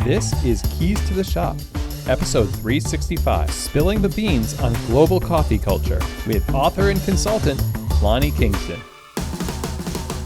This is Keys to the Shop, episode 365, Spilling the Beans on Global Coffee Culture, with author and consultant Lani Kingston.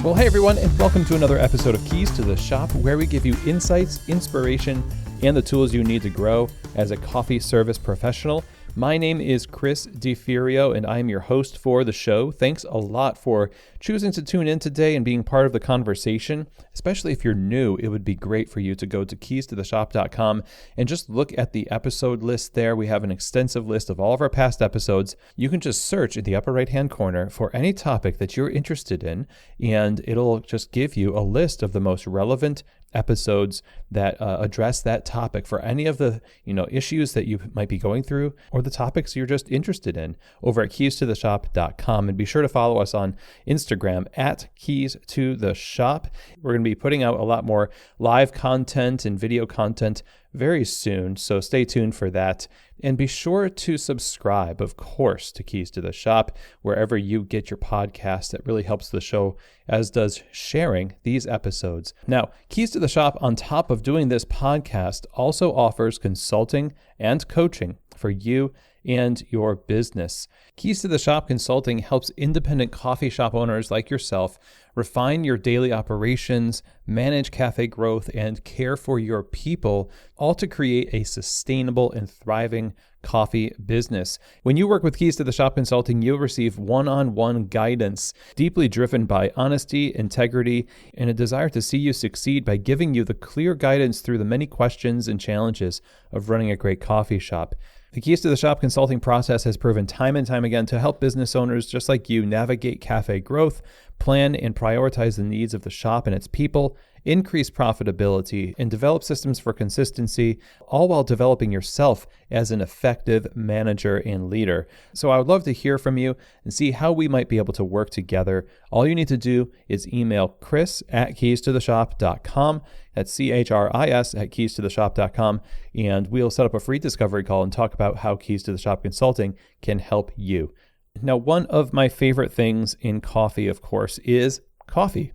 Well, hey everyone, and welcome to another episode of Keys to the Shop, where we give you insights, inspiration, and the tools you need to grow as a coffee service professional. My name is Chris DeFirio, and I'm your host for the show. Thanks a lot for choosing to tune in today and being part of the conversation. Especially if you're new, it would be great for you to go to keystotheshop.com and just look at the episode list there. We have an extensive list of all of our past episodes. You can just search in the upper right-hand corner for any topic that you're interested in, and it'll just give you a list of the most relevant episodes that address that topic for any of the issues that you might be going through or the topics you're just interested in over at keystotheshop.com. And be sure to follow us on Instagram at keystotheshop. We're going to be putting out a lot more live content and video content very soon, so stay tuned for that. And be sure to subscribe, of course, to Keys to the Shop, wherever you get your podcast. That really helps the show, as does sharing these episodes. Now, Keys to the Shop, on top of doing this podcast, also offers consulting and coaching for you and your business. Keys to the Shop Consulting helps independent coffee shop owners like yourself refine your daily operations, manage cafe growth, and care for your people, all to create a sustainable and thriving coffee business. When you work with Keys to the Shop Consulting, you'll receive one-on-one guidance, deeply driven by honesty, integrity, and a desire to see you succeed by giving you the clear guidance through the many questions and challenges of running a great coffee shop. The Keys to the Shop consulting process has proven time and time again to help business owners just like you navigate cafe growth, plan and prioritize the needs of the shop and its people, increase profitability, and develop systems for consistency, all while developing yourself as an effective manager and leader. So I would love to hear from you and see how we might be able to work together. All you need to do is email Chris at keystotheshop.com. That's CHRIS at keystotheshop.com. And we'll set up a free discovery call and talk about how Keys to the Shop Consulting can help you. Now, one of my favorite things in coffee, of course, is coffee.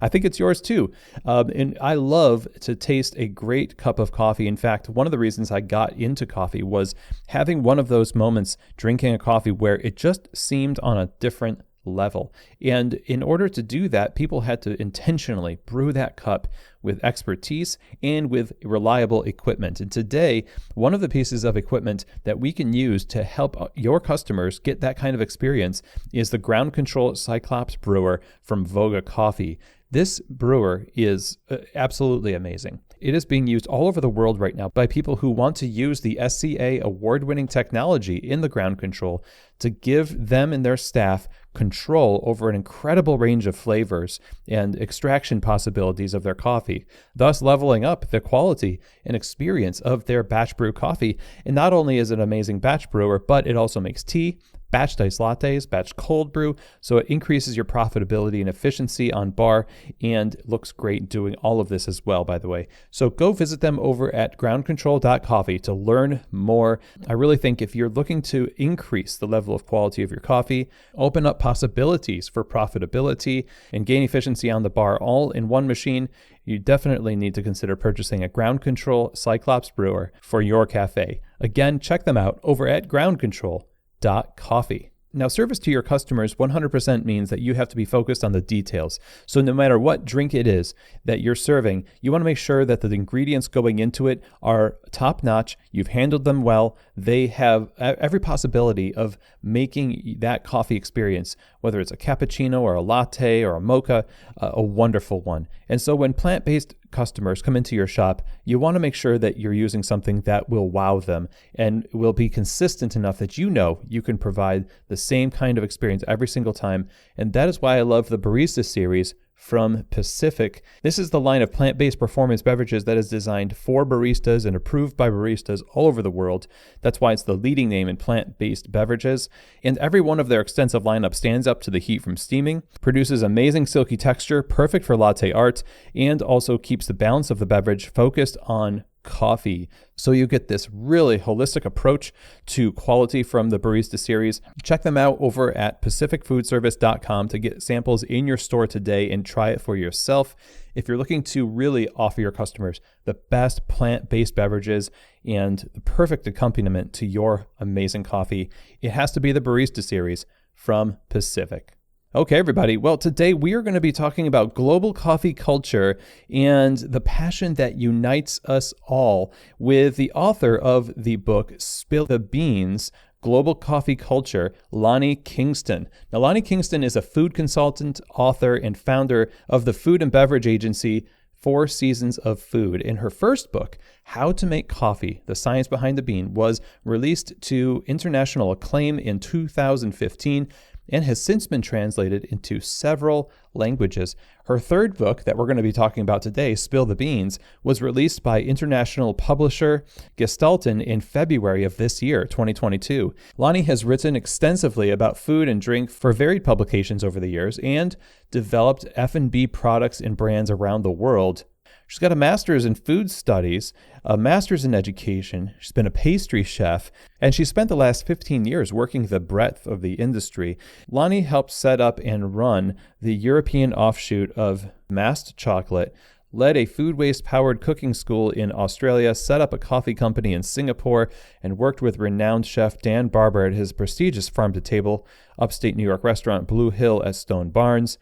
I think it's yours too. And I love to taste a great cup of coffee. In fact, one of the reasons I got into coffee was having one of those moments drinking a coffee where it just seemed on a different level. And in order to do that, people had to intentionally brew that cup with expertise and with reliable equipment. And today, one of the pieces of equipment that we can use to help your customers get that kind of experience is the ground control Cyclops brewer from Vogue Coffee. This brewer is absolutely amazing. It is being used all over the world right now by people who want to use the SCA award-winning technology in the ground control to give them and their staff control over an incredible range of flavors and extraction possibilities of their coffee, thus leveling up the quality and experience of their batch brew coffee. And not only is it an amazing batch brewer, but it also makes tea, batch diced lattes, batch cold brew, so it increases your profitability and efficiency on bar, and looks great doing all of this as well, by the way. So go visit them over at groundcontrol.coffee to learn more. I really think if you're looking to increase the level of quality of your coffee, open up possibilities for profitability, and gain efficiency on the bar all in one machine, you definitely need to consider purchasing a Ground Control Cyclops brewer for your cafe. Again, check them out over at groundcontrol.coffee. Now, service to your customers 100% means that you have to be focused on the details. So no matter what drink it is that you're serving, you want to make sure that the ingredients going into it are top-notch, you've handled them well, they have every possibility of making that coffee experience, whether it's a cappuccino or a latte or a mocha, a wonderful one. And so when plant-based customers come into your shop, you want to make sure that you're using something that will wow them and will be consistent enough that you know you can provide the same kind of experience every single time. And that is why I love the Barista series from Pacific. This is the line of plant-based performance beverages that is designed for baristas and approved by baristas all over the world. That's why it's the leading name in plant-based beverages. And every one of their extensive lineup stands up to the heat from steaming, produces amazing silky texture, perfect for latte art, and also keeps the balance of the beverage focused on coffee. So you get this really holistic approach to quality from the Barista series. Check them out over at pacificfoodservice.com to get samples in your store today and try it for yourself. If you're looking to really offer your customers the best plant-based beverages and the perfect accompaniment to your amazing coffee, it has to be the Barista series from Pacific. Okay, everybody. Well, today we are going to be talking about global coffee culture and the passion that unites us all with the author of the book, Spill the Beans, Global Coffee Culture, Lani Kingston. Now, Lani Kingston is a food consultant, author, and founder of the food and beverage agency 4 Seasons of Food. In her first book, How to Make Coffee, The Science Behind the Bean, was released to international acclaim in 2015 and has since been translated into several languages. Her third book that we're going to be talking about today, Spill the Beans, was released by international publisher Gestalten in February of this year, 2022. Lani has written extensively about food and drink for varied publications over the years and developed F&B products and brands around the world. She's got a master's in food studies, a master's in education. She's been a pastry chef, and she spent the last 15 years working the breadth of the industry. Lani helped set up and run the European offshoot of Mast Chocolate, led a food waste-powered cooking school in Australia, set up a coffee company in Singapore, and worked with renowned chef Dan Barber at his prestigious farm-to-table upstate New York restaurant Blue Hill at Stone Barns.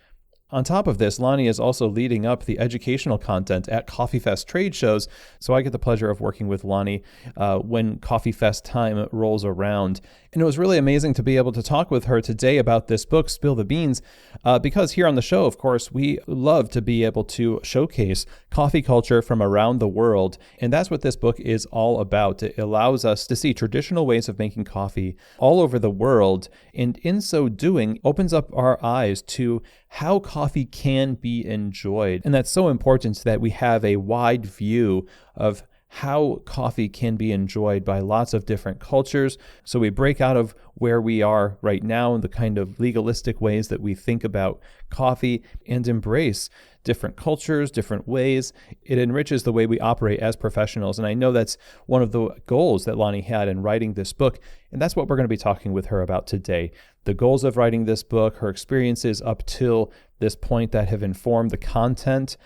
On top of this, Lani is also leading up the educational content at Coffee Fest trade shows, so I get the pleasure of working with Lani when Coffee Fest time rolls around. And it was really amazing to be able to talk with her today about this book, Spill the Beans, because here on the show, of course, we love to be able to showcase coffee culture from around the world, and that's what this book is all about. It allows us to see traditional ways of making coffee all over the world, and in so doing, opens up our eyes to how coffee can be enjoyed. And that's so important that we have a wide view of how coffee can be enjoyed by lots of different cultures. So we break out of where we are right now and the kind of legalistic ways that we think about coffee and embrace different cultures, different ways. It enriches the way we operate as professionals. And I know that's one of the goals that Lani had in writing this book. And that's what we're going to be talking with her about today. The goals of writing this book, her experiences up till this point that have informed the content,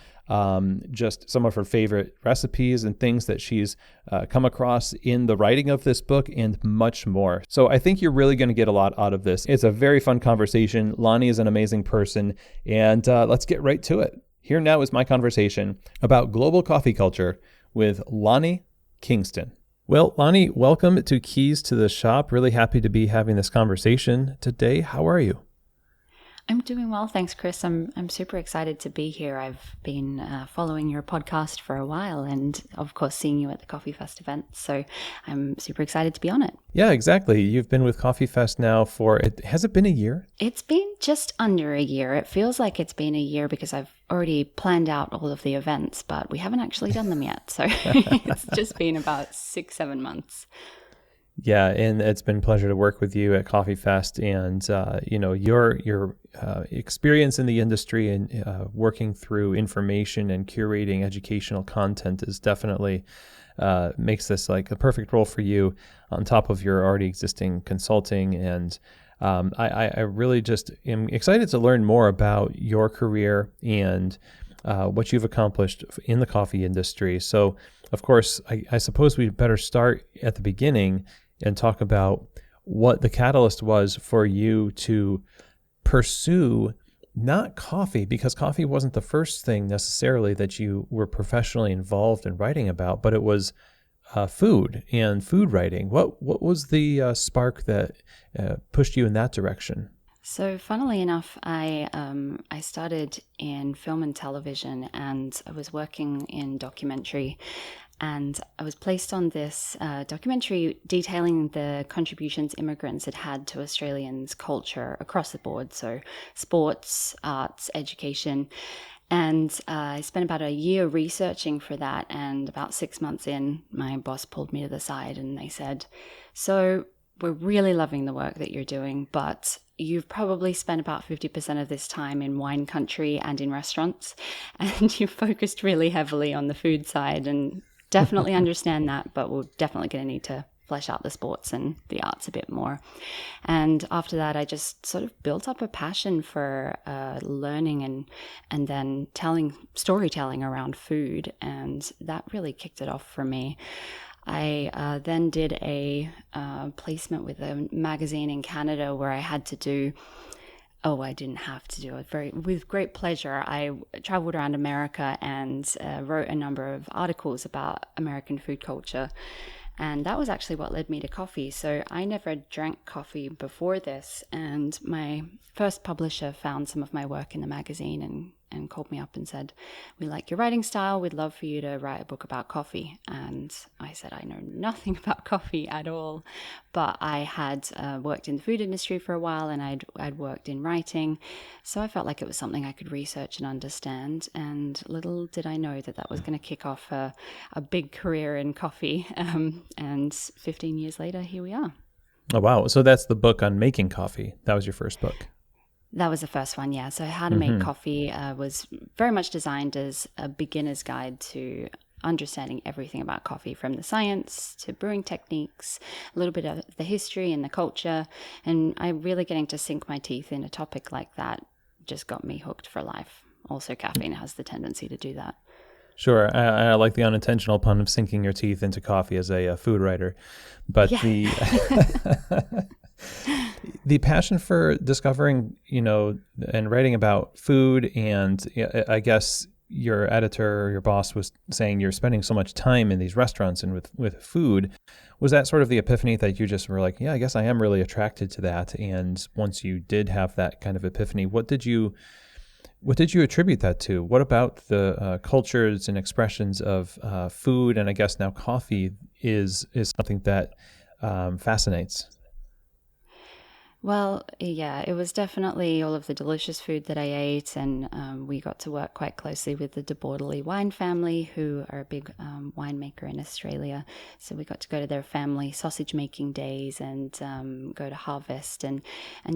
just some of her favorite recipes and things that she's come across in the writing of this book, and much more. So I think you're really going to get a lot out of this. It's a very fun conversation. Lani is an amazing person, and let's get right to it. Here now is my conversation about global coffee culture with Lani Kingston. Well, Lani, welcome to Keys to the Shop. Really happy to be having this conversation today. How are you? I'm doing well, thanks, Chris. I'm super excited to be here. I've been following your podcast for a while, and of course seeing you at the Coffee Fest event. So I'm super excited to be on it. Yeah, exactly. You've been with Coffee Fest now has it been a year? It's been just under a year. It feels like it's been a year because I've already planned out all of the events, but we haven't actually done them yet. So it's just been about 6-7 months. Yeah, and it's been a pleasure to work with you at Coffee Fest, and your experience in the industry and working through information and curating educational content is definitely makes this like a perfect role for you on top of your already existing consulting. And I really just am excited to learn more about your career and what you've accomplished in the coffee industry. So, of course, I suppose we better start at the beginning and talk about what the catalyst was for you to pursue not coffee, because coffee wasn't the first thing necessarily that you were professionally involved in writing about, but it was food and food writing. What was the spark that pushed you in that direction? So funnily enough, I started in film and television, and I was working in documentary, and I was placed on this documentary detailing the contributions immigrants had to Australians' culture across the board, so sports, arts, education. And I spent about a year researching for that, and about 6 months in, my boss pulled me to the side and they said, "So we're really loving the work that you're doing, but you've probably spent about 50% of this time in wine country and in restaurants, and you've focused really heavily on the food side, and definitely understand that, but we're definitely going to need to flesh out the sports and the arts a bit more. And after that, I just sort of built up a passion for learning and then storytelling around food. And that really kicked it off for me. I then did a placement with a magazine in Canada where I had to do I didn't have to do it. With great pleasure, I traveled around America and wrote a number of articles about American food culture. And that was actually what led me to coffee. So I never drank coffee before this. And my first publisher found some of my work in the magazine and called me up and said, "We like your writing style. We'd love for you to write a book about coffee." And I said, "I know nothing about coffee at all." But I had worked in the food industry for a while, and I'd worked in writing. So I felt like it was something I could research and understand. And little did I know that was going to kick off a big career in coffee. And 15 years later, here we are. Oh, wow. So that's the book on making coffee. That was your first book. That was the first one, yeah. So How to Make Coffee was very much designed as a beginner's guide to understanding everything about coffee, from the science to brewing techniques, a little bit of the history and the culture. And I'm really getting to sink my teeth in a topic like that just got me hooked for life. Also, caffeine has the tendency to do that. Sure. I like the unintentional pun of sinking your teeth into coffee as a food writer. But the passion for discovering, and writing about food, and I guess your editor or your boss was saying you're spending so much time in these restaurants and with food. Was that sort of the epiphany that you just were like, yeah, I guess I am really attracted to that? And once you did have that kind of epiphany, what did you attribute that to? What about the cultures and expressions of food, and I guess now coffee, is something that fascinates? Well, yeah, it was definitely all of the delicious food that I ate, and we got to work quite closely with the de Bordelais wine family, who are a big winemaker in Australia. So we got to go to their family sausage making days and go to harvest and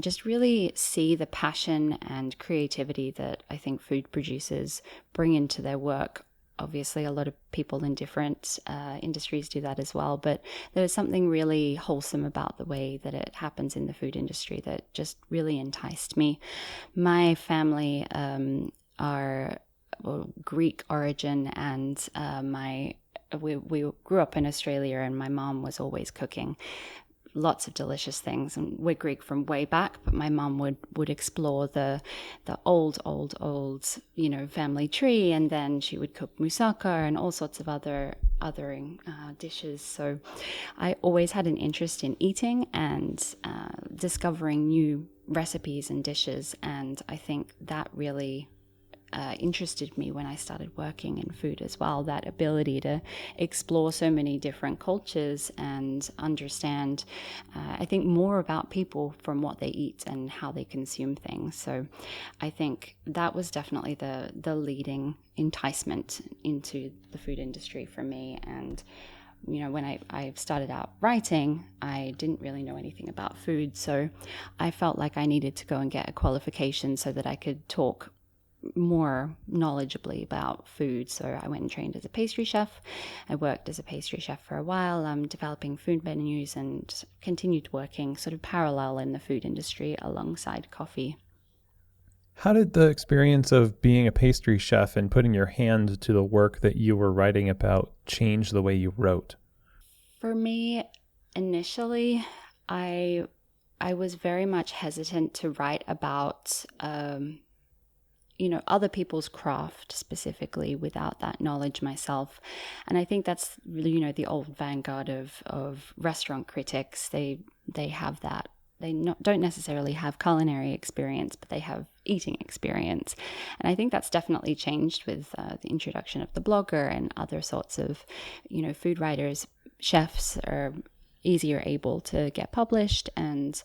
just really see the passion and creativity that I think food producers bring into their work. Obviously, a lot of people in different industries do that as well, but there was something really wholesome about the way that it happens in the food industry that just really enticed me. My family are Greek origin, and we grew up in Australia, and my mom was always cooking lots of delicious things. And we're Greek from way back, but my mum would explore the old family tree, and then she would cook moussaka and all sorts of othering dishes. So I always had an interest in eating and discovering new recipes and dishes, and I think that really interested me when I started working in food as well, that ability to explore so many different cultures and understand, I think, more about people from what they eat and how they consume things. So I think that was definitely the leading enticement into the food industry for me. And when I started out writing, I didn't really know anything about food, so I felt like I needed to go and get a qualification so that I could talk more knowledgeably about food. So I went and trained as a pastry chef. I worked as a pastry chef for a while, developing food menus, and continued working sort of parallel in the food industry alongside coffee. How did the experience of being a pastry chef and putting your hand to the work that you were writing about change the way you wrote? For me, initially, I was very much hesitant to write about other people's craft specifically without that knowledge myself. And I think that's really, the old vanguard of restaurant critics. They have that. They don't necessarily have culinary experience, but they have eating experience. And I think that's definitely changed with the introduction of the blogger and other sorts of, food writers. Chefs are easier able to get published, and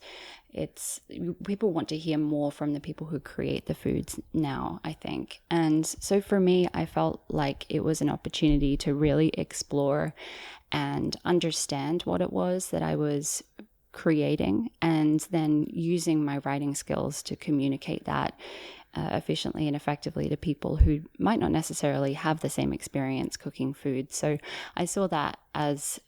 people want to hear more from the people who create the foods now, I think. And so for me, I felt like it was an opportunity to really explore and understand what it was that I was creating and then using my writing skills to communicate that efficiently and effectively to people who might not necessarily have the same experience cooking food. So I saw that as,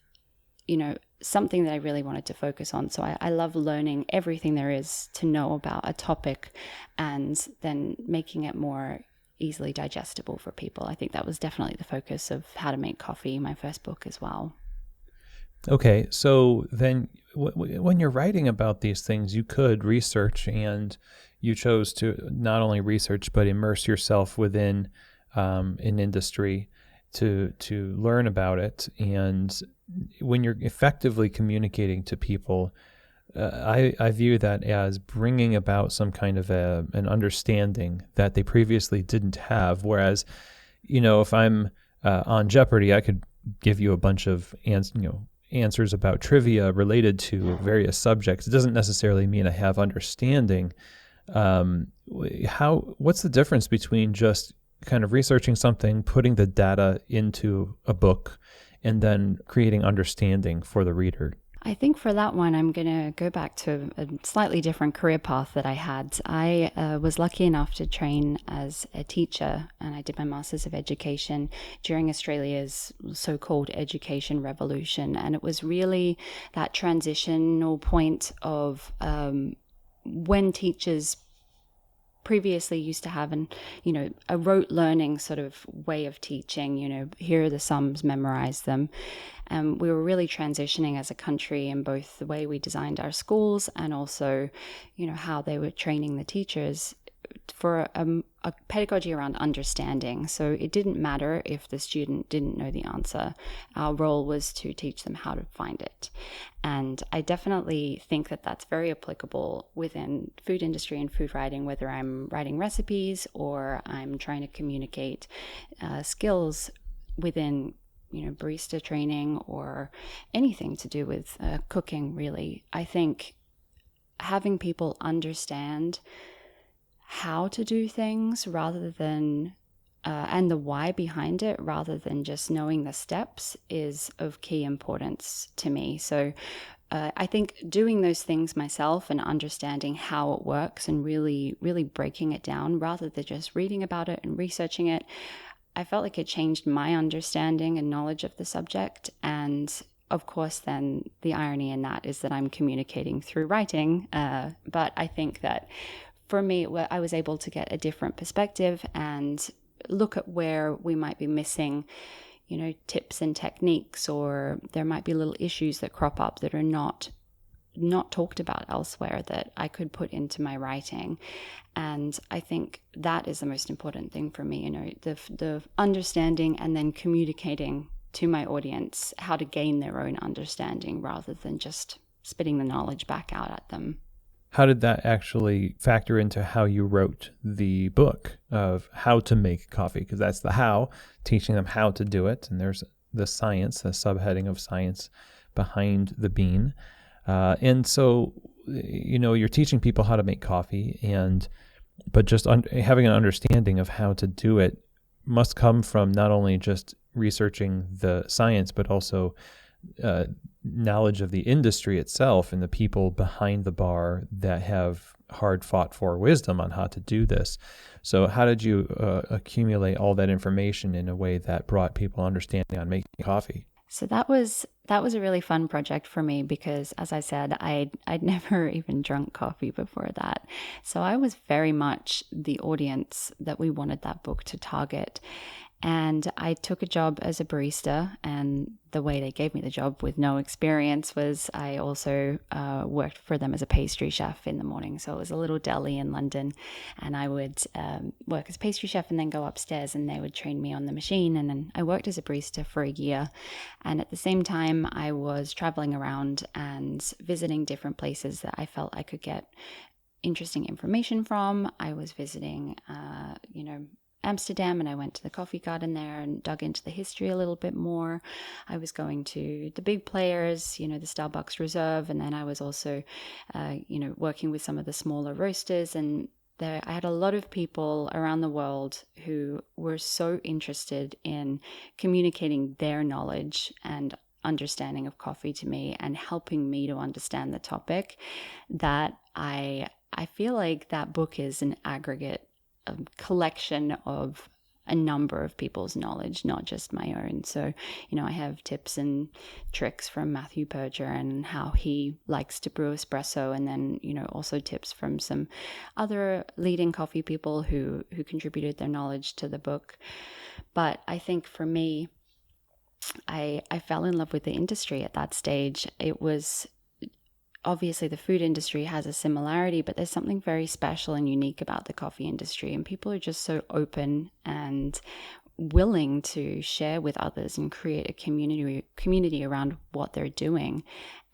something that I really wanted to focus on. So I love learning everything there is to know about a topic and then making it more easily digestible for people. I think that was definitely the focus of How to Make Coffee, my first book as well. Okay, so then when you're writing about these things, you could research, and you chose to not only research but immerse yourself within an industry to learn about it. And when you're effectively communicating to people, I view that as bringing about some kind of an understanding that they previously didn't have. Whereas, if I'm on Jeopardy, I could give you a bunch of answers about trivia related to various subjects. It doesn't necessarily mean I have understanding. What's the difference between just kind of researching something, putting the data into a book, and then creating understanding for the reader? I think for that one, I'm going to go back to a slightly different career path that I had. I was lucky enough to train as a teacher, and I did my Masters of Education during Australia's so-called education revolution. And it was really that transitional point of when teachers previously used to have a rote learning sort of way of teaching, here are the sums, memorize them. And we were really transitioning as a country in both the way we designed our schools and also, how they were training the teachers for a pedagogy around understanding. So it didn't matter if the student didn't know the answer. Our role was to teach them how to find it. And I definitely think that that's very applicable within food industry and food writing, whether I'm writing recipes or I'm trying to communicate skills within barista training or anything to do with cooking, really. I think having people understand how to do things rather than and the why behind it rather than just knowing the steps is of key importance to me. So I think doing those things myself and understanding how it works and really, really breaking it down rather than just reading about it and researching it, I felt like it changed my understanding and knowledge of the subject. And of course, then the irony in that is that I'm communicating through writing. But I think that for me, I was able to get a different perspective and look at where we might be missing, tips and techniques, or there might be little issues that crop up that are not talked about elsewhere that I could put into my writing. And I think that is the most important thing for me, the understanding and then communicating to my audience how to gain their own understanding rather than just spitting the knowledge back out at them. How did that actually factor into how you wrote the book of how to make coffee? Because that's the how, teaching them how to do it. And there's the science, the subheading of science behind the bean. And so, you're teaching people how to make coffee, but just having an understanding of how to do it must come from not only just researching the science, but also knowledge of the industry itself and the people behind the bar that have hard fought for wisdom on how to do this. So how did you accumulate all that information in a way that brought people understanding on making coffee? So that was a really fun project for me because, as I said, I'd never even drunk coffee before that. So I was very much the audience that we wanted that book to target. And I took a job as a barista, and the way they gave me the job with no experience was I also worked for them as a pastry chef in the morning. So it was a little deli in London, and I would work as a pastry chef and then go upstairs and they would train me on the machine. And then I worked as a barista for a year. And at the same time, I was traveling around and visiting different places that I felt I could get interesting information from. I was visiting, Amsterdam, and I went to the coffee garden there and dug into the history a little bit more. I was going to the big players, the Starbucks Reserve, and then I was also, working with some of the smaller roasters. And I had a lot of people around the world who were so interested in communicating their knowledge and understanding of coffee to me and helping me to understand the topic, that I feel like that book is an aggregate collection of a number of people's knowledge, not just my own. So, I have tips and tricks from Matthew Perger and how he likes to brew espresso, and then, also tips from some other leading coffee people who contributed their knowledge to the book. But I think for me, I fell in love with the industry at that stage. It was obviously the food industry has a similarity, but there's something very special and unique about the coffee industry, and people are just so open and willing to share with others and create a community around what they're doing,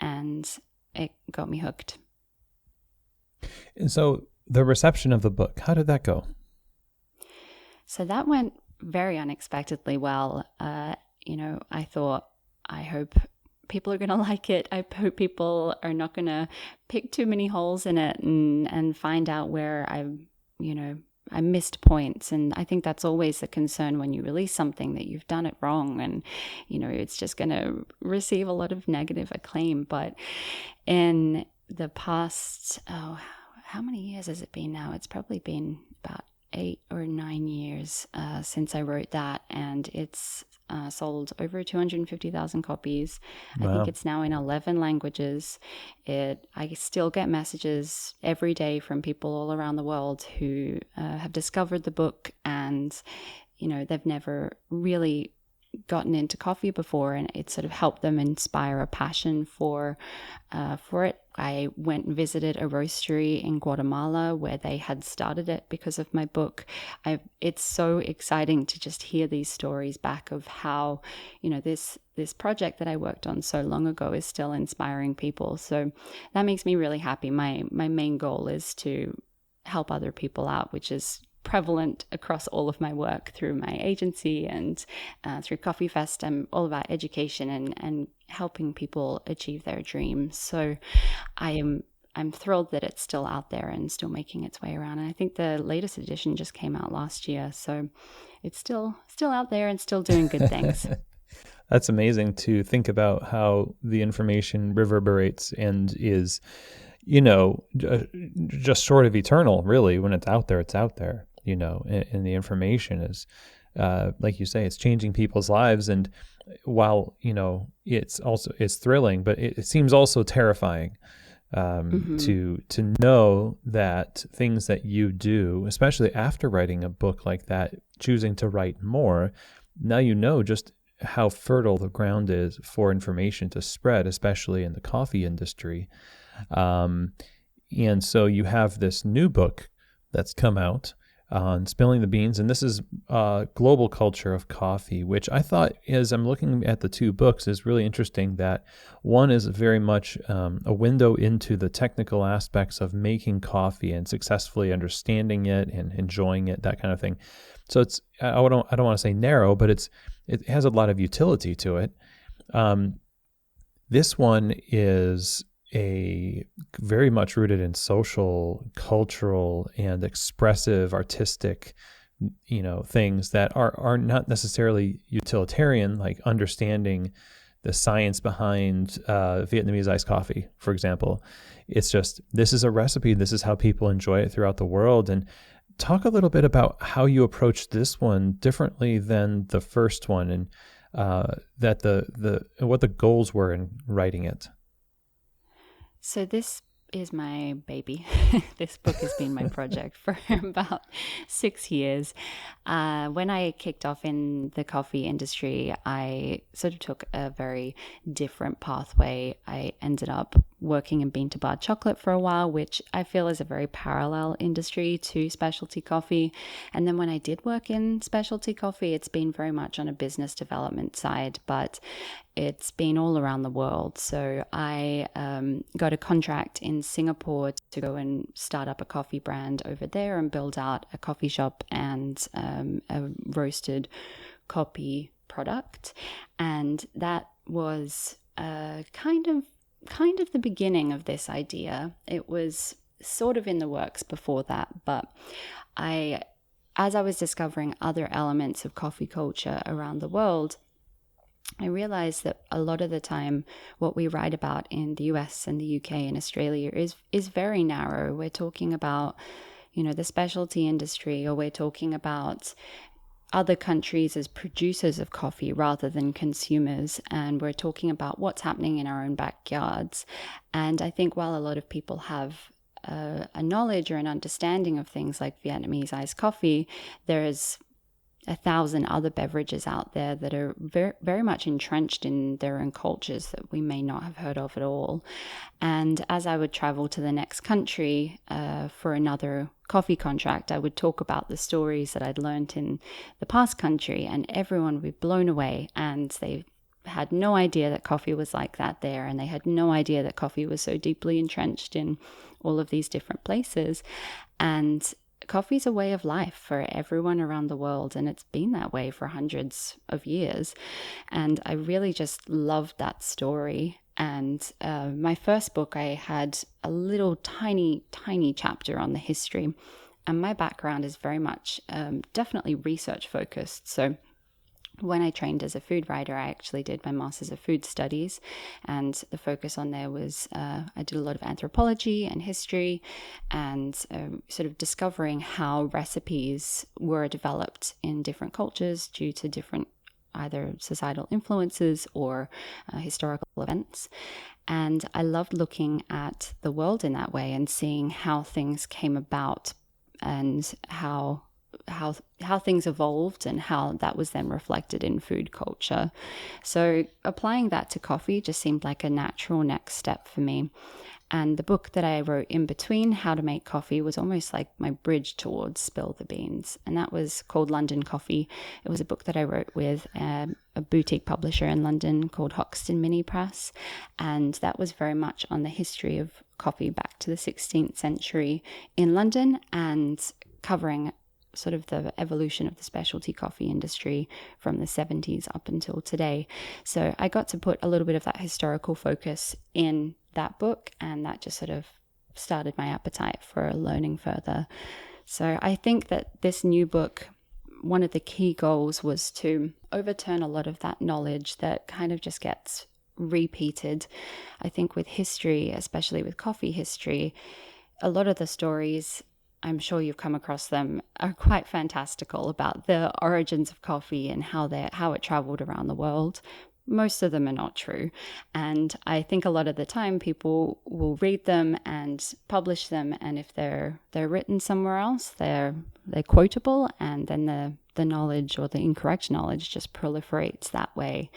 and it got me hooked. And so the reception of the book, how did that go? So that went very unexpectedly well. I thought, I hope people are going to like it. I hope people are not going to pick too many holes in it and find out where I missed points. And I think that's always the concern when you release something, that you've done it wrong and, it's just going to receive a lot of negative acclaim. But in the past, how many years has it been now? It's probably been about 8 or 9 years since I wrote that, and it's sold over 250,000 copies. Wow. I think it's now in 11 languages. I still get messages every day from people all around the world who have discovered the book, and they've never really gotten into coffee before, and it sort of helped them inspire a passion for it. I went and visited a roastery in Guatemala where they had started it because of my book. It's so exciting to just hear these stories back of how, this project that I worked on so long ago is still inspiring people. So that makes me really happy. My main goal is to help other people out, which is prevalent across all of my work through my agency and through Coffee Fest. I'm all about education and helping people achieve their dreams. So I'm thrilled that it's still out there and still making its way around. And I think the latest edition just came out last year, so it's still out there and still doing good things. That's amazing to think about how the information reverberates and is, just short of eternal, really. When it's out there, it's out there. And the information is, like you say, it's changing people's lives. And while, it's thrilling, but it seems also terrifying to know that things that you do, especially after writing a book like that, choosing to write more, now just how fertile the ground is for information to spread, especially in the coffee industry. And so you have this new book that's come out on spilling the beans, and this is global culture of coffee, which I thought, as I'm looking at the two books, is really interesting. That one is very much a window into the technical aspects of making coffee and successfully understanding it and enjoying it, that kind of thing. So it's I don't want to say narrow, but it has a lot of utility to it. This one is very much rooted in social, cultural, and expressive, artistic, things that are not necessarily utilitarian, like understanding the science behind Vietnamese iced coffee, for example. It's just, this is a recipe. This is how people enjoy it throughout the world. And talk a little bit about how you approached this one differently than the first one, and what the goals were in writing it. So this is my baby. This book has been my project for about 6 years. When I kicked off in the coffee industry, I sort of took a very different pathway. I ended up working in bean-to-bar chocolate for a while, which I feel is a very parallel industry to specialty coffee. And then when I did work in specialty coffee, it's been very much on a business development side, but it's been all around the world. So I got a contract in Singapore to go and start up a coffee brand over there and build out a coffee shop and a roasted coffee product. And that was kind of the beginning of this idea. It was sort of in the works before that, but as I was discovering other elements of coffee culture around the world, I realized that a lot of the time what we write about in the US and the UK and Australia is very narrow. We're talking about, the specialty industry, or we're talking about other countries as producers of coffee rather than consumers. And we're talking about what's happening in our own backyards. And I think while a lot of people have a knowledge or an understanding of things like Vietnamese iced coffee, there is 1,000 other beverages out there that are very, very much entrenched in their own cultures that we may not have heard of at all. And as I would travel to the next country for another coffee contract, I would talk about the stories that I'd learned in the past country, and everyone would be blown away. And they had no idea that coffee was like that there, and they had no idea that coffee was so deeply entrenched in all of these different places. And coffee is a way of life for everyone around the world, and it's been that way for hundreds of years. And I really just loved that story. And my first book, I had a little tiny chapter on the history. And my background is very much definitely research focused. So when I trained as a food writer, I actually did my Master's of Food Studies, and the focus on there was I did a lot of anthropology and history, and sort of discovering how recipes were developed in different cultures due to different either societal influences or historical events. And I loved looking at the world in that way and seeing how things came about and how things evolved and how that was then reflected in food culture. So applying that to coffee just seemed like a natural next step for me. And the book that I wrote in between How to Make Coffee was almost like my bridge towards Spill the Beans. And that was called London Coffee. It was a book that I wrote with a boutique publisher in London called Hoxton Mini Press. And that was very much on the history of coffee back to the 16th century in London, and covering sort of the evolution of the specialty coffee industry from the 70s up until today. So I got to put a little bit of that historical focus in that book, and that just sort of started my appetite for learning further. So I think that this new book, one of the key goals was to overturn a lot of that knowledge that kind of just gets repeated. I think with history, especially with coffee history, a lot of the stories, I'm sure you've come across them, are quite fantastical about the origins of coffee and how it traveled around the world. Most of them are not true. And I think a lot of the time people will read them and publish them, and if they're written somewhere else, they're quotable, and then the knowledge or the incorrect knowledge just proliferates that way.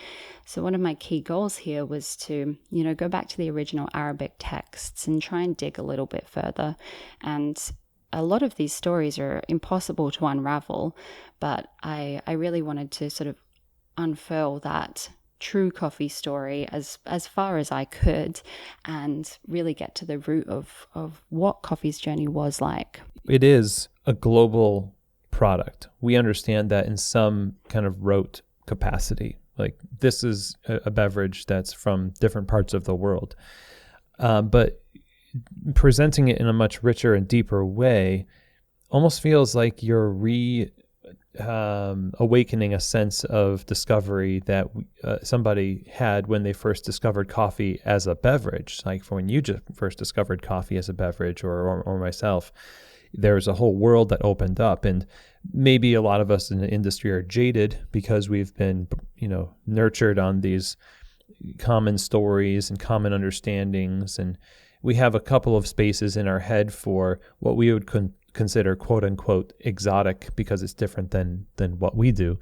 So one of my key goals here was to, go back to the original Arabic texts and try and dig a little bit further. And a lot of these stories are impossible to unravel, but I really wanted to sort of unfurl that true coffee story as far as I could, and really get to the root of what coffee's journey was like. It is a global product. We understand that in some kind of rote capacity. Like, this is a beverage that's from different parts of the world. But presenting it in a much richer and deeper way almost feels like you're awakening a sense of discovery that somebody had when they first discovered coffee as a beverage. Like, for when you just first discovered coffee as a beverage, or myself, there was a whole world that opened up. And maybe a lot of us in the industry are jaded because we've been, nurtured on these common stories and common understandings, and we have a couple of spaces in our head for what we would consider quote unquote exotic because it's different than what we do.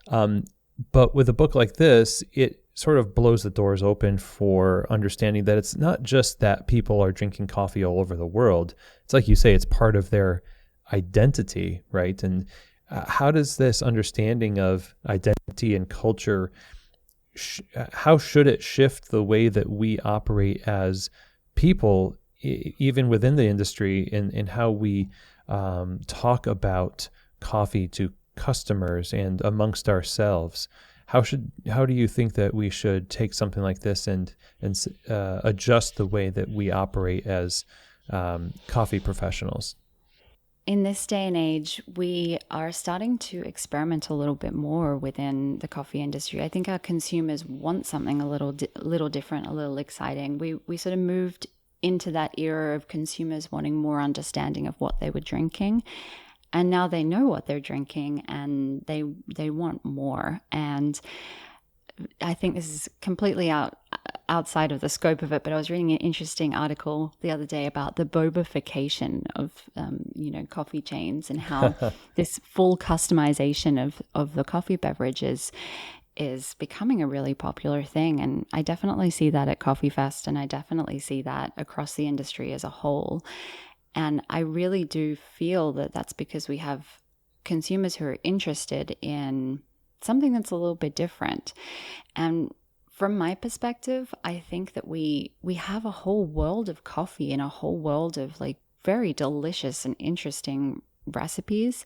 But with a book like this, it sort of blows the doors open for understanding that it's not just that people are drinking coffee all over the world. It's like you say, it's part of their identity, right? And how does this understanding of identity and culture, how should it shift the way that we operate as people, even within the industry, in how we talk about coffee to customers and amongst ourselves? How do you think that we should take something like this and adjust the way that we operate as coffee professionals? in this day and age, we are starting to experiment a little bit more within the coffee industry. I think our consumers want something a little different, a little exciting. We sort of moved into that era of consumers wanting more understanding of what they were drinking. And now they know what they're drinking and they want more. And I think this is completely outside of the scope of it, but I was reading an interesting article the other day about the bobification of, coffee chains and how this full customization of the coffee beverages is becoming a really popular thing. And I definitely see that at Coffee Fest, and I definitely see that across the industry as a whole. And I really do feel that that's because we have consumers who are interested in something that's a little bit different. And from my perspective, I think that we have a whole world of coffee and a whole world of like very delicious and interesting recipes.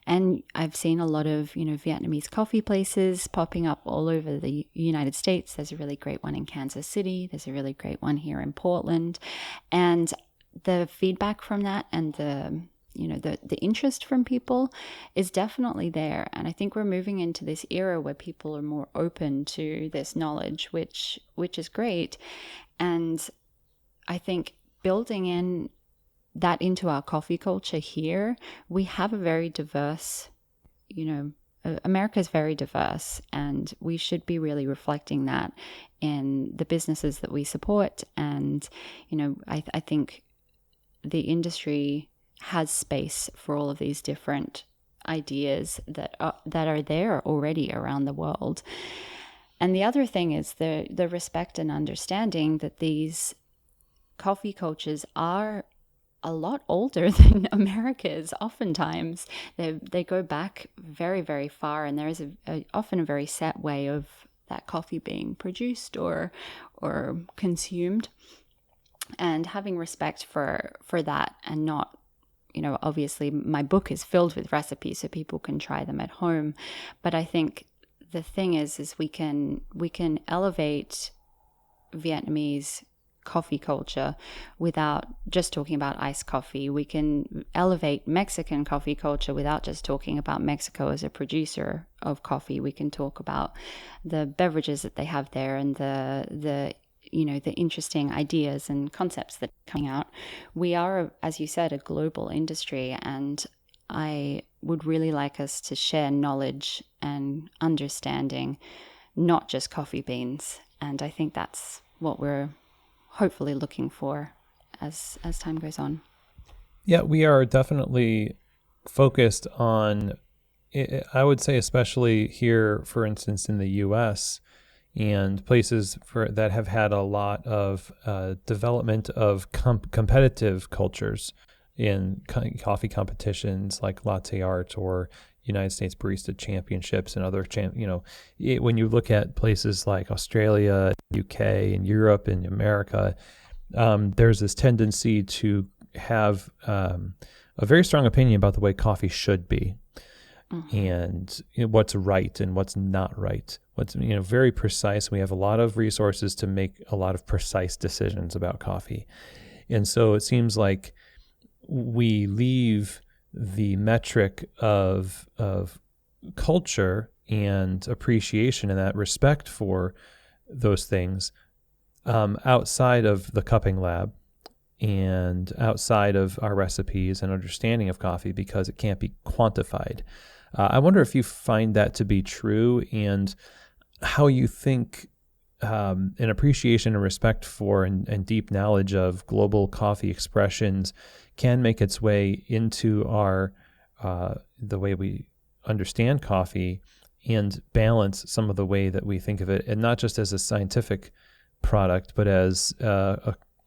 And I've seen a lot of, Vietnamese coffee places popping up all over the United States. There's a really great one in Kansas City. There's a really great one here in Portland. And the feedback from that and the interest from people is definitely there. And I think we're moving into this era where people are more open to this knowledge, which is great. And I think building in that into our coffee culture here, we have a very diverse, America is very diverse, and we should be really reflecting that in the businesses that we support. And, I think the industry has space for all of these different ideas that are there already around the world. And the other thing is the respect and understanding that these coffee cultures are a lot older than America is. Oftentimes they go back very, very far, and there is often a very set way of that coffee being produced or consumed. And having respect for that, and not, obviously my book is filled with recipes so people can try them at home. But I think the thing is we can elevate Vietnamese coffee culture without just talking about iced coffee. We can elevate Mexican coffee culture without just talking about Mexico as a producer of coffee. We can talk about the beverages that they have there and the interesting ideas and concepts that are coming out. We are, as you said, a global industry, and I would really like us to share knowledge and understanding, not just coffee beans. And I think that's what we're hopefully looking for as time goes on. Yeah, we are definitely focused on, I would say especially here, for instance, in the U.S., and places that have had a lot of development of competitive cultures in coffee competitions like latte art or United States Barista Championships and other when you look at places like Australia, UK, and Europe and America, there's this tendency to have a very strong opinion about the way coffee should be. Mm-hmm. And what's right and what's not right. What's very precise. We have a lot of resources to make a lot of precise decisions about coffee. And so it seems like we leave the metric of culture and appreciation and that respect for those things outside of the cupping lab and outside of our recipes and understanding of coffee, because it can't be quantified. I wonder if you find that to be true, and how you think an appreciation and respect for and deep knowledge of global coffee expressions can make its way into our the way we understand coffee and balance some of the way that we think of it, and not just as a scientific product, but as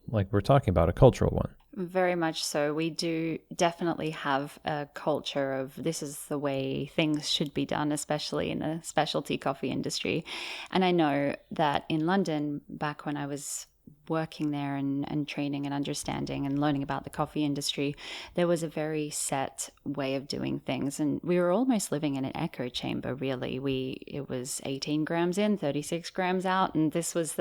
like we're talking about, a cultural one. Very much so. We do definitely have a culture of this is the way things should be done, especially in the specialty coffee industry. And I know that in London, back when I was working there and training and understanding and learning about the coffee industry, there was a very set way of doing things. And we were almost living in an echo chamber, really. It was 18 grams in, 36 grams out. And this was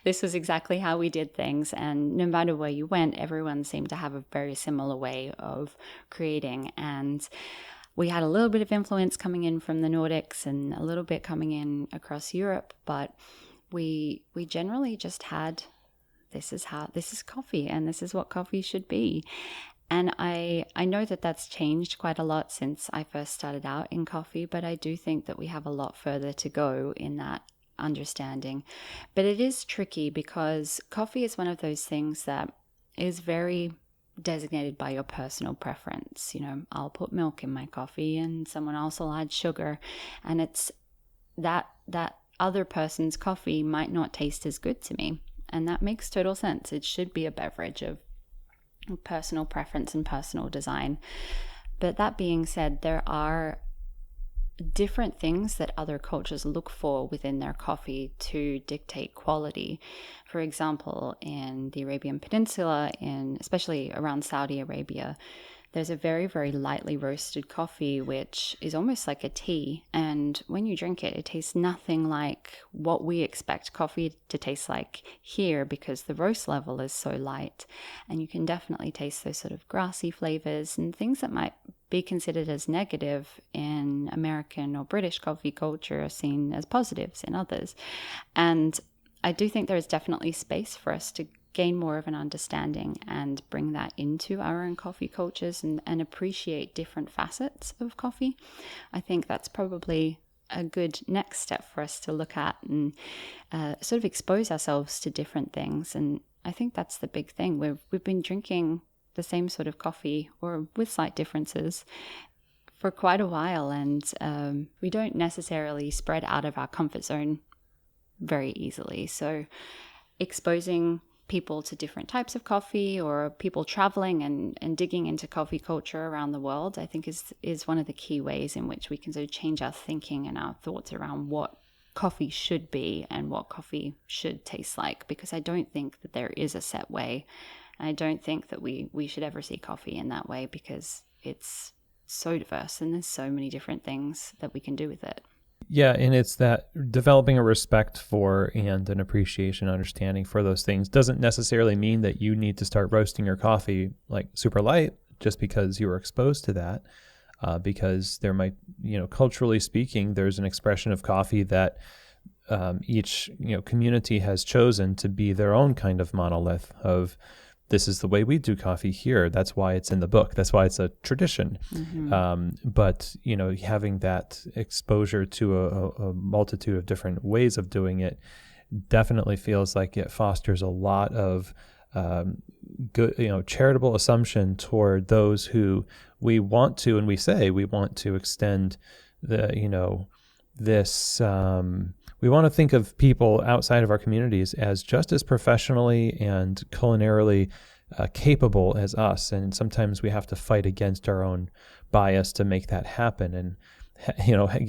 exactly how we did things. And no matter where you went, everyone seemed to have a very similar way of creating. And we had a little bit of influence coming in from the Nordics and a little bit coming in across Europe, but we generally just had, this is coffee and this is what coffee should be. And I know that that's changed quite a lot since I first started out in coffee, but I do think that we have a lot further to go in that understanding. But it is tricky because coffee is one of those things that is very designated by your personal preference. I'll put milk in my coffee and someone else will add sugar, and it's that other person's coffee might not taste as good to me, and that makes total sense. It should be a beverage of personal preference and personal design. But that being said, there are different things that other cultures look for within their coffee to dictate quality. For example, in the Arabian Peninsula, especially around Saudi Arabia, there's a very, very lightly roasted coffee, which is almost like a tea. And when you drink it, it tastes nothing like what we expect coffee to taste like here, because the roast level is so light. And you can definitely taste those sort of grassy flavors and things that might be considered as negative in American or British coffee culture are seen as positives in others. And I do think there is definitely space for us to gain more of an understanding and bring that into our own coffee cultures and appreciate different facets of coffee. I think that's probably a good next step for us to look at and sort of expose ourselves to different things. And I think that's the big thing. We've been drinking the same sort of coffee, or with slight differences, for quite a while, and we don't necessarily spread out of our comfort zone very easily. So exposing people to different types of coffee, or people traveling and digging into coffee culture around the world, I think is one of the key ways in which we can sort of change our thinking and our thoughts around what coffee should be and what coffee should taste like, because I don't think that there is a set way. I don't think that we should ever see coffee in that way, because it's so diverse and there's so many different things that we can do with it. Yeah, and it's that developing a respect for and an appreciation, understanding for those things doesn't necessarily mean that you need to start roasting your coffee like super light just because you were exposed to that. Because there might, culturally speaking, there's an expression of coffee that each, community has chosen to be their own kind of monolith of, this is the way we do coffee here. That's why it's in the book. That's why it's a tradition. Mm-hmm. But, having that exposure to a multitude of different ways of doing it definitely feels like it fosters a lot of good, charitable assumption toward those who we want to, and we say we want to extend the, this, we want to think of people outside of our communities as just as professionally and culinarily capable as us. And sometimes we have to fight against our own bias to make that happen. And,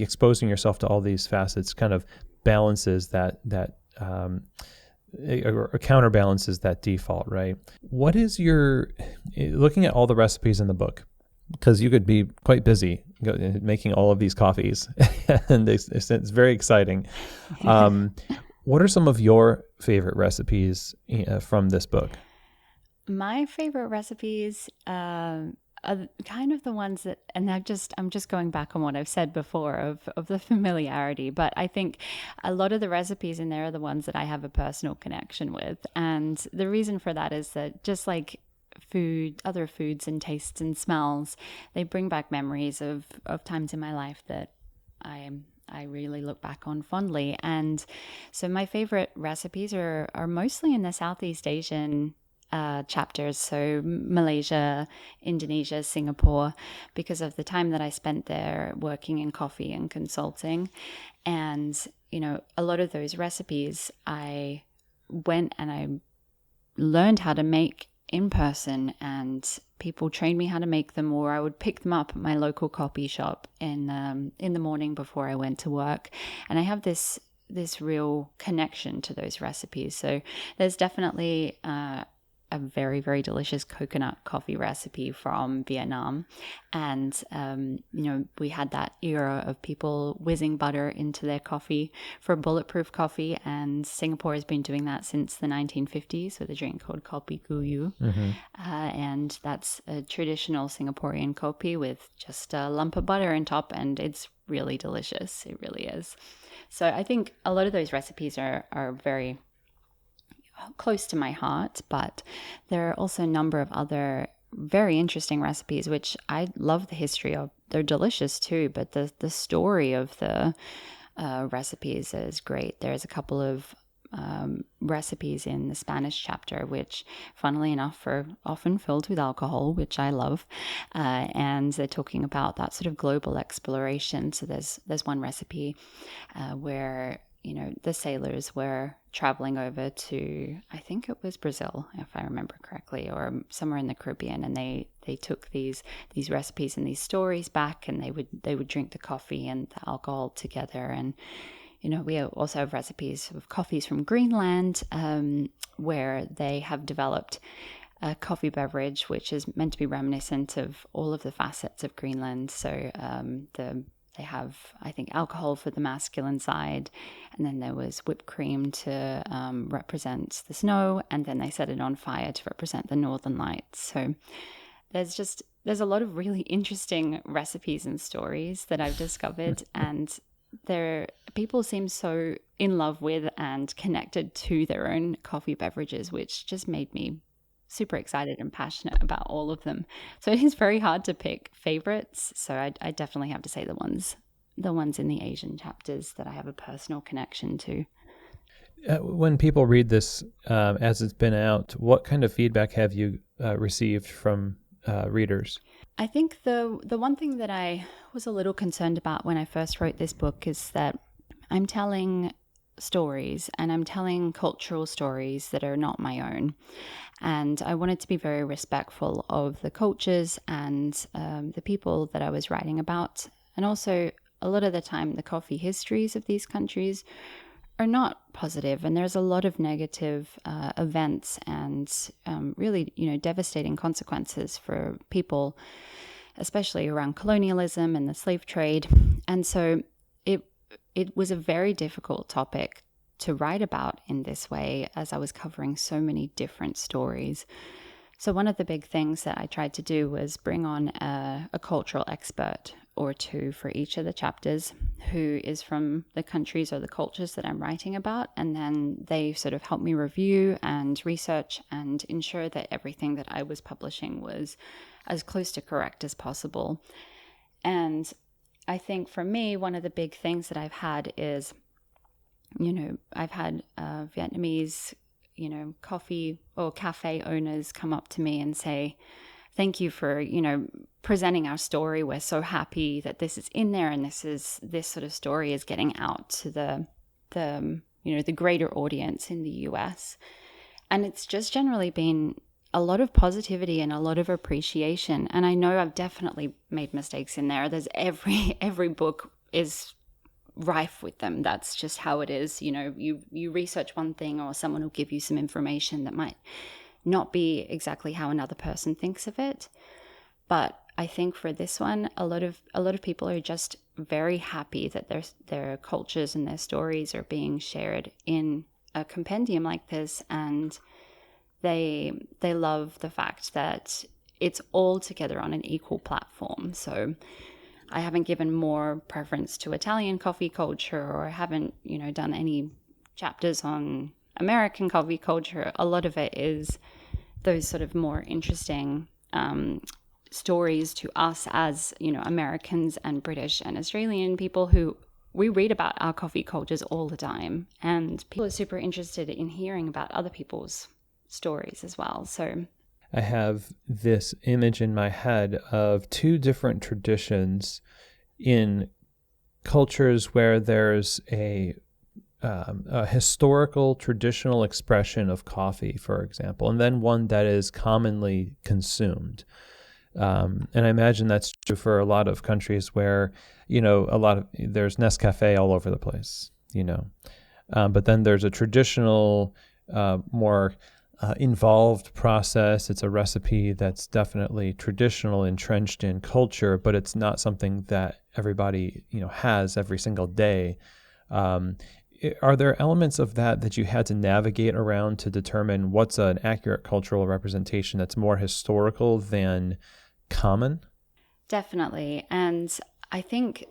exposing yourself to all these facets kind of balances that or counterbalances that default, right? What is looking at all the recipes in the book, because you could be quite busy making all of these coffees, and it's very exciting. What are some of your favorite recipes from this book? My favorite recipes are kind of the ones that, and I'm just going back on what I've said before of the familiarity, but I think a lot of the recipes in there are the ones that I have a personal connection with. And the reason for that is that, just like other foods and tastes and smells, they bring back memories of times in my life that I really look back on fondly. And so my favorite recipes are mostly in the Southeast Asian chapters, so Malaysia, Indonesia, Singapore, because of the time that I spent there working in coffee and consulting. And a lot of those recipes I went and I learned how to make in person, and people trained me how to make them, or I would pick them up at my local coffee shop in the morning before I went to work. And I have this this real connection to those recipes. So there's definitely a very, very delicious coconut coffee recipe from Vietnam. And, we had that era of people whizzing butter into their coffee for bulletproof coffee. And Singapore has been doing that since the 1950s with a drink called Kopi Guyu. And that's a traditional Singaporean kopi with just a lump of butter on top. And it's really delicious. It really is. So I think a lot of those recipes are very close to my heart, but there are also a number of other very interesting recipes which I love the history of. They're delicious too, but the story of the recipes is great. There's a couple of recipes in the Spanish chapter which, funnily enough, are often filled with alcohol, which I love, and they're talking about that sort of global exploration. So there's one recipe where the sailors were traveling over to, I think it was Brazil, if I remember correctly, or somewhere in the Caribbean, and they took these recipes and these stories back, and they would drink the coffee and the alcohol together. And we also have recipes of coffees from Greenland, where they have developed a coffee beverage which is meant to be reminiscent of all of the facets of Greenland. So they have, I think, alcohol for the masculine side, and then there was whipped cream to represent the snow, and then they set it on fire to represent the northern lights. So there's a lot of really interesting recipes and stories that I've discovered, and people seem so in love with and connected to their own coffee beverages, which just made me super excited and passionate about all of them. So it is very hard to pick favorites. So I definitely have to say the ones in the Asian chapters that I have a personal connection to. When people read this as it's been out, what kind of feedback have you received from readers? I think the one thing that I was a little concerned about when I first wrote this book is that I'm telling stories, and I'm telling cultural stories that are not my own. And I wanted to be very respectful of the cultures and the people that I was writing about. And also, a lot of the time, the coffee histories of these countries are not positive, and there's a lot of negative events and really, devastating consequences for people, especially around colonialism and the slave trade. And so it was a very difficult topic to write about in this way, as I was covering so many different stories. So one of the big things that I tried to do was bring on a cultural expert or two for each of the chapters who is from the countries or the cultures that I'm writing about. And then they sort of helped me review and research and ensure that everything that I was publishing was as close to correct as possible. And I think for me, one of the big things that I've had is, I've had Vietnamese, coffee or cafe owners come up to me and say, thank you for, presenting our story. We're so happy that this is in there, and this sort of story is getting out to the greater audience in the US. And it's just generally been a lot of positivity and a lot of appreciation. And I know I've definitely made mistakes in there. There's every book is rife with them. That's just how it is. You research one thing, or someone will give you some information that might not be exactly how another person thinks of it. But I think for this one, a lot of people are just very happy that their cultures and their stories are being shared in a compendium like this, and they love the fact that it's all together on an equal platform. So I haven't given more preference to Italian coffee culture, or I haven't, done any chapters on American coffee culture. A lot of it is those sort of more interesting stories to us as, Americans and British and Australian people who we read about our coffee cultures all the time. And people are super interested in hearing about other people's stories as well. So I have this image in my head of two different traditions in cultures where there's a historical traditional expression of coffee, for example, and then one that is commonly consumed. And I imagine that's true for a lot of countries where, there's Nescafe all over the place, But then there's a traditional, more involved process. It's a recipe that's definitely traditional, entrenched in culture, but it's not something that everybody, has every single day. Are there elements of that you had to navigate around to determine what's an accurate cultural representation that's more historical than common? Definitely. And I think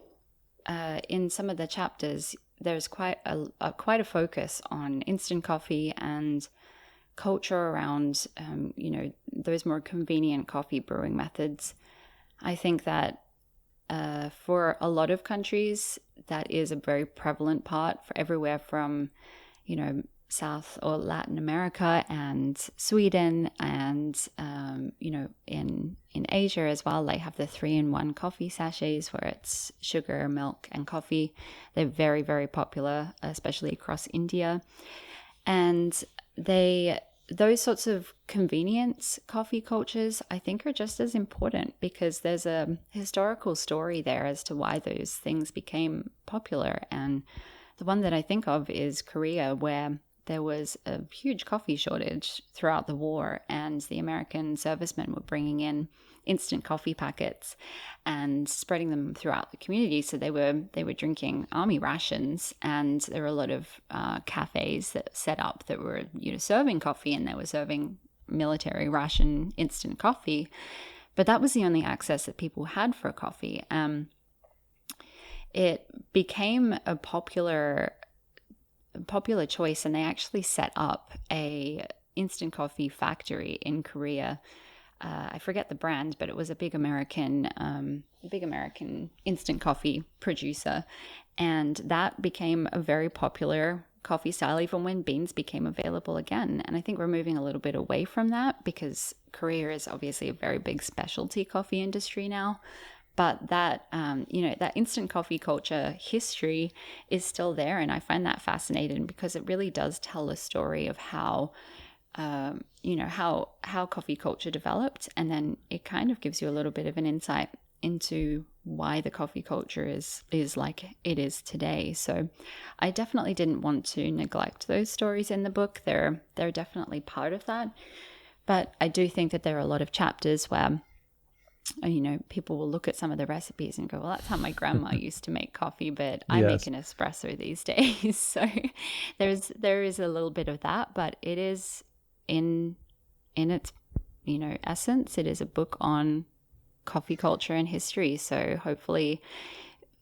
in some of the chapters, there's quite a focus on instant coffee and culture around, those more convenient coffee brewing methods. I think that for a lot of countries, that is a very prevalent part for everywhere from, South or Latin America and Sweden and, in Asia as well. They have the 3-in-1 coffee sachets where it's sugar, milk, and coffee. They're very, very popular, especially across India. And those sorts of convenience coffee cultures, I think, are just as important because there's a historical story there as to why those things became popular. And the one that I think of is Korea, where there was a huge coffee shortage throughout the war, and the American servicemen were bringing in instant coffee packets and spreading them throughout the community. So they were drinking army rations, and there were a lot of cafes that set up that were serving coffee, and they were serving military ration instant coffee. But that was the only access that people had for coffee. It became a popular choice, and they actually set up a instant coffee factory in Korea. I forget the brand, but it was a big American instant coffee producer, and that became a very popular coffee style even when beans became available again. And I think we're moving a little bit away from that because Korea is obviously a very big specialty coffee industry now. But that, that instant coffee culture history is still there. And I find that fascinating because it really does tell a story of how coffee culture developed. And then it kind of gives you a little bit of an insight into why the coffee culture is like it is today. So I definitely didn't want to neglect those stories in the book. They're definitely part of that. But I do think that there are a lot of chapters where people will look at some of the recipes and go, well, that's how my grandma used to make coffee, but I make an espresso these days. So there is a little bit of that, but it is in its, essence, it is a book on coffee culture and history. So hopefully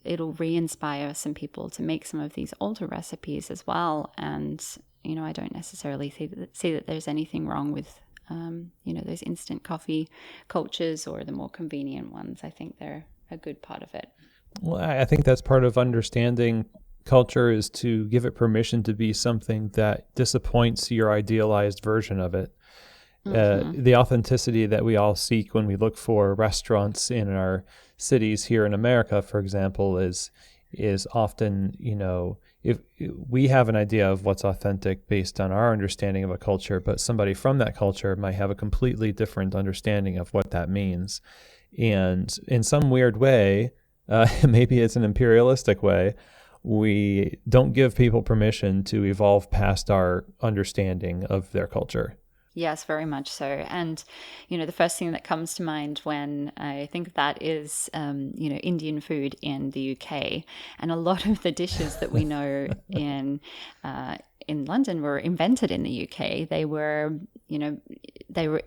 it'll re-inspire some people to make some of these older recipes as well. And, I don't necessarily see that there's anything wrong with those instant coffee cultures or the more convenient ones. I think they're a good part of it. Well, I think that's part of understanding culture is to give it permission to be something that disappoints your idealized version of it. Mm-hmm. The authenticity that we all seek when we look for restaurants in our cities here in America, for example, is often, if we have an idea of what's authentic based on our understanding of a culture, but somebody from that culture might have a completely different understanding of what that means. And in some weird way, maybe it's an imperialistic way, we don't give people permission to evolve past our understanding of their culture. Yes, very much so. And, the first thing that comes to mind when I think of that is, Indian food in the UK. And a lot of the dishes that we know in London were invented in the UK. They were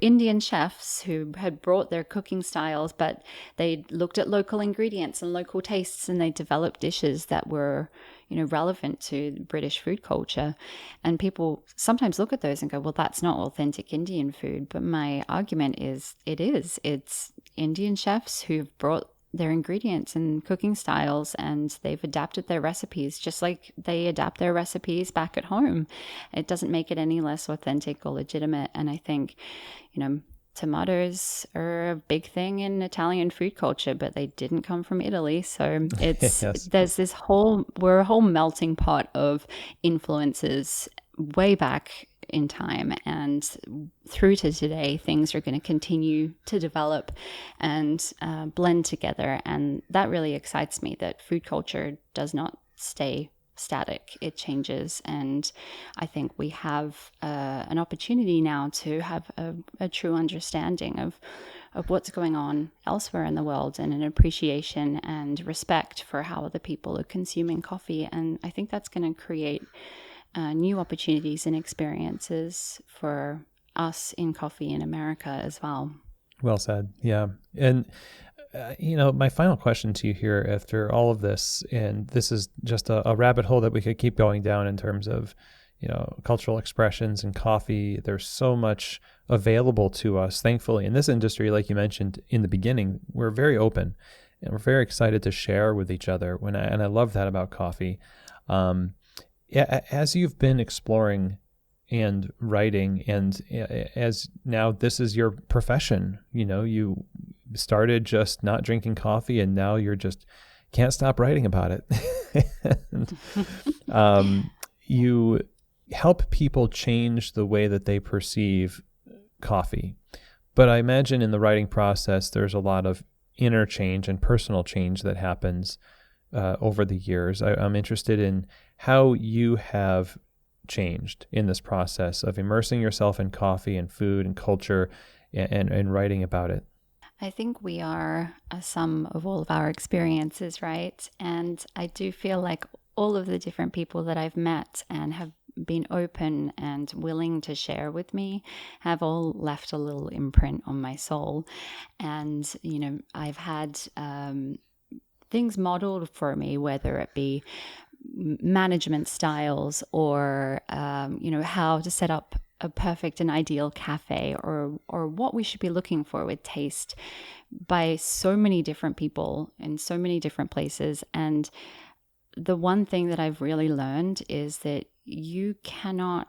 Indian chefs who had brought their cooking styles, but they looked at local ingredients and local tastes, and they developed dishes that were relevant to British food culture. And people sometimes look at those and go, well, that's not authentic Indian food. But my argument is it is. It's Indian chefs who've brought their ingredients and cooking styles, and they've adapted their recipes just like they adapt their recipes back at home. It doesn't make it any less authentic or legitimate. And I think, tomatoes are a big thing in Italian food culture, but they didn't come from Italy. So it's there's we're a whole melting pot of influences way back in time, and through to today, things are going to continue to develop and blend together. And that really excites me, that food culture does not stay static. It changes. And I think we have an opportunity now to have a true understanding of what's going on elsewhere in the world, and an appreciation and respect for how other people are consuming coffee. And I think that's going to create new opportunities and experiences for us in coffee in America as well. Well said. Yeah. And, my final question to you here after all of this, and this is just a rabbit hole that we could keep going down in terms of, cultural expressions and coffee. There's so much available to us, thankfully. In this industry, like you mentioned in the beginning, we're very open and we're very excited to share with each other. And I love that about coffee. As you've been exploring and writing, and as now this is your profession, you started just not drinking coffee, and now you're just can't stop writing about it. And, you help people change the way that they perceive coffee. But I imagine in the writing process, there's a lot of inner change and personal change that happens over the years. I'm interested in how you have changed in this process of immersing yourself in coffee and food and culture and writing about it. I think we are a sum of all of our experiences, right? And I do feel like all of the different people that I've met and have been open and willing to share with me have all left a little imprint on my soul. And, I've had things modeled for me, whether it be management styles or, how to set up a perfect and ideal cafe, or what we should be looking for with taste, by so many different people in so many different places. And the one thing that I've really learned is that you cannot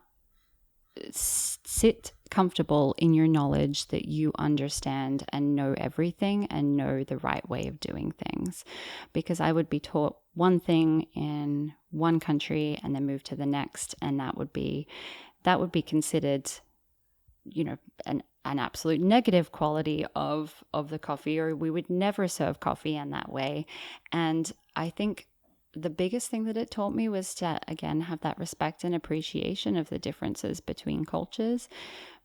sit comfortable in your knowledge that you understand and know everything and know the right way of doing things, because I would be taught one thing in one country and then move to the next, and that would be considered, an absolute negative quality of the coffee, or we would never serve coffee in that way. And I think the biggest thing that it taught me was to, again, have that respect and appreciation of the differences between cultures,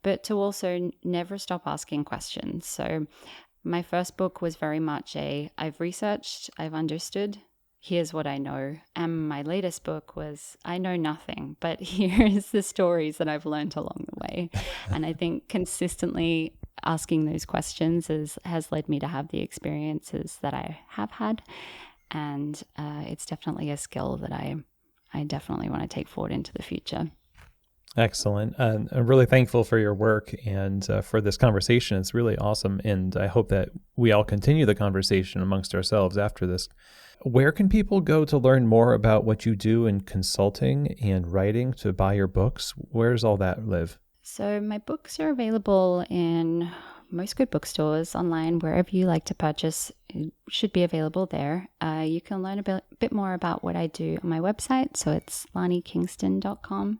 but to also never stop asking questions. So my first book was very much I've researched, I've understood, here's what I know. And my latest book was, I know nothing, but here's the stories that I've learned along the way. And I think consistently asking those questions has led me to have the experiences that I have had. And it's definitely a skill that I definitely want to take forward into the future. Excellent. I'm really thankful for your work and for this conversation. It's really awesome. And I hope that we all continue the conversation amongst ourselves after this. Where can people go to learn more about what you do in consulting and writing, to buy your books? Where does all that live? So my books are available in most good bookstores, online, wherever you like to purchase. It should be available there. You can learn a bit more about what I do on my website. So it's lanikingston.com.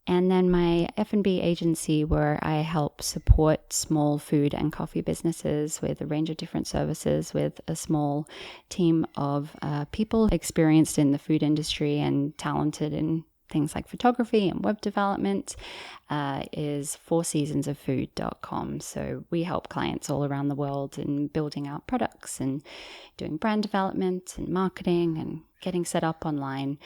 And then my F&B agency, where I help support small food and coffee businesses with a range of different services, with a small team of people experienced in the food industry and talented in things like photography and web development, is fourseasonsoffood.com. So we help clients all around the world in building out products and doing brand development and marketing and getting set up online.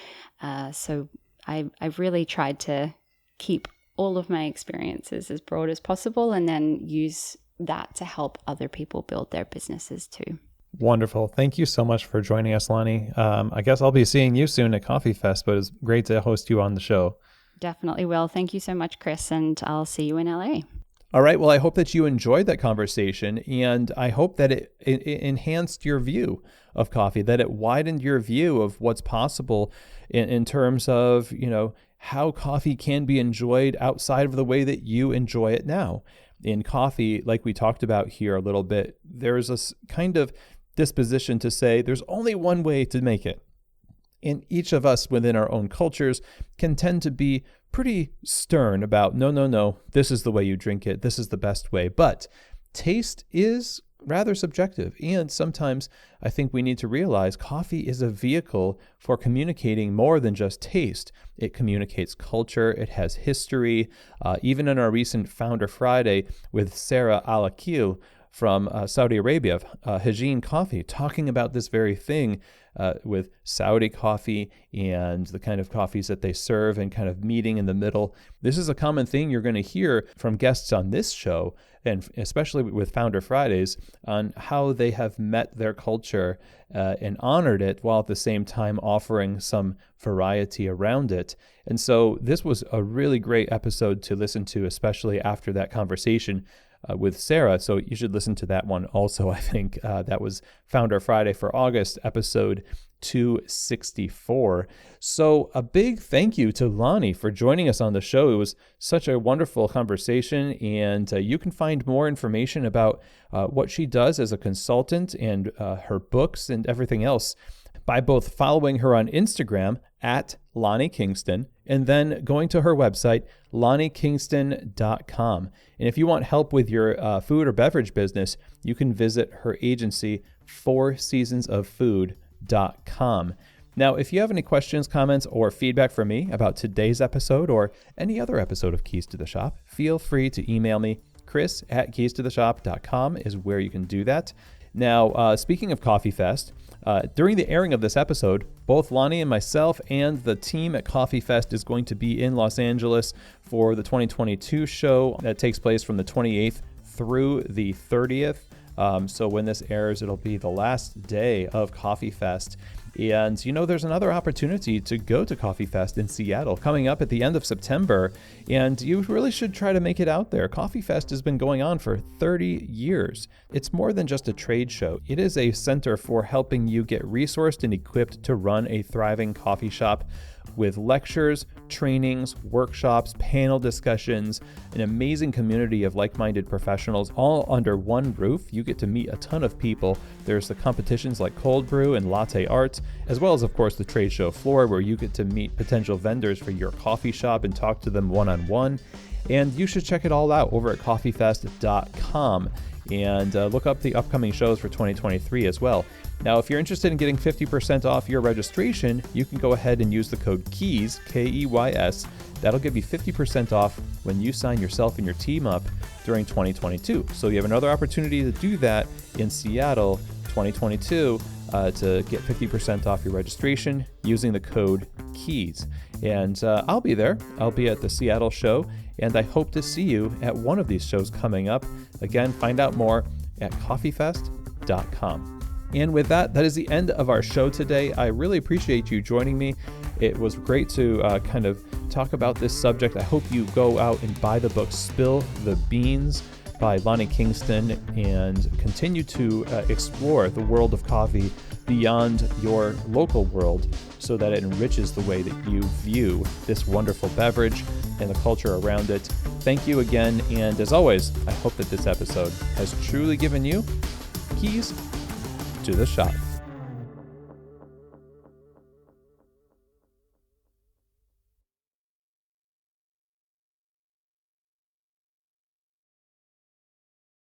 So I've really tried to keep all of my experiences as broad as possible, and then use that to help other people build their businesses too. Wonderful. Thank you so much for joining us, Lani. I guess I'll be seeing you soon at Coffee Fest, but it's great to host you on the show. Definitely will. Thank you so much, Chris, and I'll see you in LA. All right. Well, I hope that you enjoyed that conversation, and I hope that it enhanced your view of coffee, that it widened your view of what's possible in terms of, how coffee can be enjoyed outside of the way that you enjoy it now. In coffee, like we talked about here a little bit, there's a kind of disposition to say there's only one way to make it. And each of us within our own cultures can tend to be pretty stern about, no, this is the way you drink it. This is the best way. But taste is rather subjective. And sometimes I think we need to realize coffee is a vehicle for communicating more than just taste. It communicates culture. It has history. Even in our recent Founder Friday with Sarah Al-Akil from Saudi Arabia, Hajin Coffee, talking about this very thing with Saudi coffee and the kind of coffees that they serve and kind of meeting in the middle. This is a common thing you're going to hear from guests on this show, and especially with Founder Fridays, on how they have met their culture and honored it while at the same time offering some variety around it. And so this was a really great episode to listen to, especially after that conversation with Sarah. So you should listen to that one also, I think. That was Founder Friday for August, episode 264. So a big thank you to Lani for joining us on the show. It was such a wonderful conversation, and you can find more information about what she does as a consultant and her books and everything else by both following her on Instagram at Lani Kingston and then going to her website, LaniKingston.com. And if you want help with your food or beverage business, you can visit her agency, fourseasonsoffood.com. Now, if you have any questions, comments, or feedback for me about today's episode or any other episode of Keys to the Shop, feel free to email me. Chris@keystotheshop.com is where you can do that. Now, speaking of Coffee Fest, during the airing of this episode, both Lani and myself and the team at Coffee Fest is going to be in Los Angeles for the 2022 show that takes place from the 28th through the 30th. So when this airs, it'll be the last day of Coffee Fest. And, you know, there's another opportunity to go to Coffee Fest in Seattle coming up at the end of September, and you really should try to make it out there. Coffee Fest has been going on for 30 years. It's more than just a trade show. It is a center for helping you get resourced and equipped to run a thriving coffee shop with lectures, trainings, workshops, panel discussions, an amazing community of like-minded professionals all under one roof. You get to meet a ton of people. There's the competitions like cold brew and latte art, as well as, of course, the trade show floor where you get to meet potential vendors for your coffee shop and talk to them one-on-one. And you should check it all out over at coffeefest.com and look up the upcoming shows for 2023 as well. Now, if you're interested in getting 50% off your registration, you can go ahead and use the code KEYS, K-E-Y-S. That'll give you 50% off when you sign yourself and your team up during 2022. So you have another opportunity to do that in Seattle 2022 to get 50% off your registration using the code KEYS. And I'll be there. I'll be at the Seattle show, and I hope to see you at one of these shows coming up. Again, find out more at coffeefest.com. And with that, that is the end of our show today. I really appreciate you joining me. It was great to kind of talk about this subject. I hope you go out and buy the book Spill the Beans by Lani Kingston and continue to explore the world of coffee beyond your local world so that it enriches the way that you view this wonderful beverage and the culture around it. Thank you again, and as always, I hope that this episode has truly given you keys to the shop.